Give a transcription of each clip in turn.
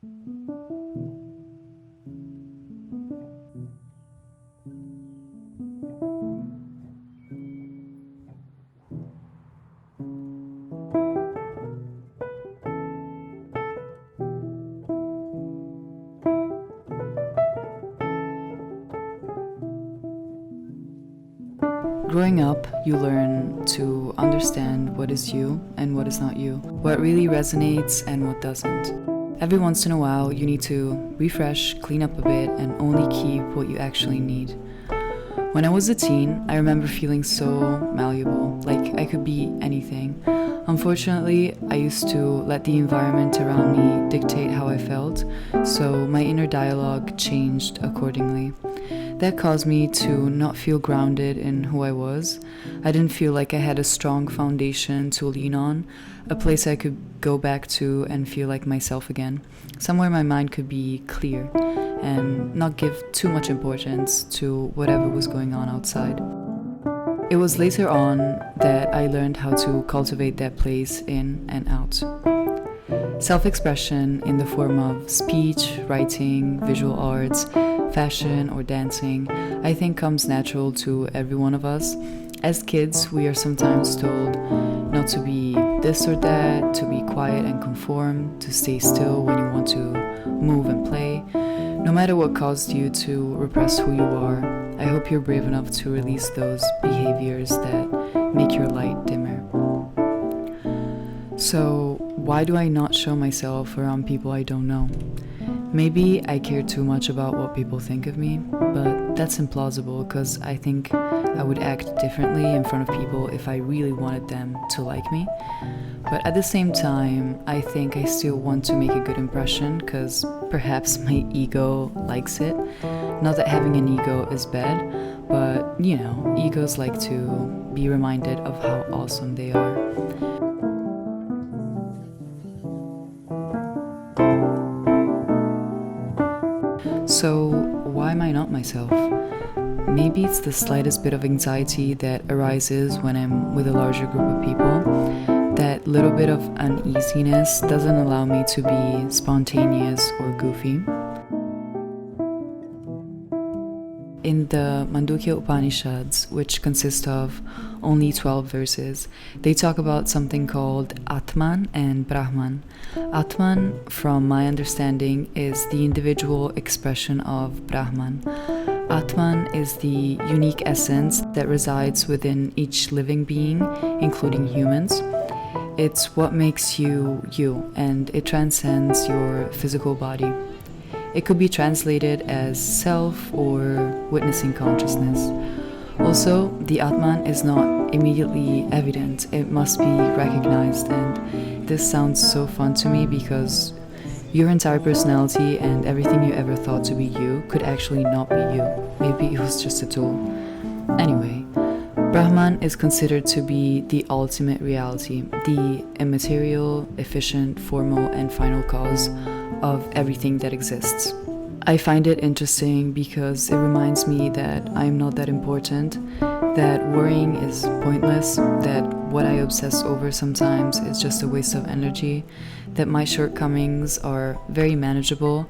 Growing up, you learn to understand what is you and what is not you, what really resonates and what doesn't. Every once in a while, you need to refresh, clean up a bit, and only keep what you actually need. When I was a teen, I remember feeling so malleable, like I could be anything. Unfortunately, I used to let the environment around me dictate how I felt, so my inner dialogue changed accordingly. That caused me to not feel grounded in who I was. I didn't feel like I had a strong foundation to lean on, a place I could go back to and feel like myself again, somewhere my mind could be clear and not give too much importance to whatever was going on outside. It was later on that I learned how to cultivate that place in and out. Self-expression in the form of speech, writing, visual arts, fashion, or dancing, I think comes natural to every one of us. As kids, we are sometimes told not to be this or that, to be quiet and conform, to stay still when you want to move and play. No matter what caused you to repress who you are, I hope you're brave enough to release those behaviors that make your light dimmer. So, why do I not show myself around people I don't know? Maybe I care too much about what people think of me, but that's implausible because I think I would act differently in front of people if I really wanted them to like me. But at the same time, I think I still want to make a good impression because perhaps my ego likes it. Not that having an ego is bad, but egos like to be reminded of how awesome they are. So, why am I not myself? Maybe it's the slightest bit of anxiety that arises when I'm with a larger group of people. That little bit of uneasiness doesn't allow me to be spontaneous or goofy. In the Mandukya Upanishads, which consist of only 12 verses, they talk about something called Atman and Brahman. Atman, from my understanding, is the individual expression of Brahman. Atman is the unique essence that resides within each living being, including humans. It's what makes you you, and it transcends your physical body. It could be translated as self or witnessing consciousness. Also, the Atman is not immediately evident, it must be recognized, and this sounds so fun to me because your entire personality and everything you ever thought to be you could actually not be you. Maybe it was just a tool. Anyway, Brahman is considered to be the ultimate reality, the immaterial, efficient, formal, and final cause of everything that exists. I find it interesting because it reminds me that I'm not that important, that worrying is pointless, that what I obsess over sometimes is just a waste of energy, that my shortcomings are very manageable.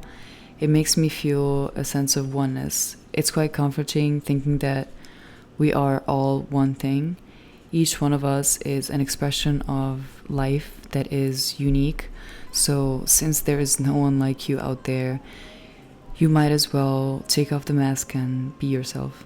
It makes me feel a sense of oneness. It's quite comforting thinking that we are all one thing. Each one of us is an expression of life that is unique. So since there is no one like you out there, you might as well take off the mask and be yourself.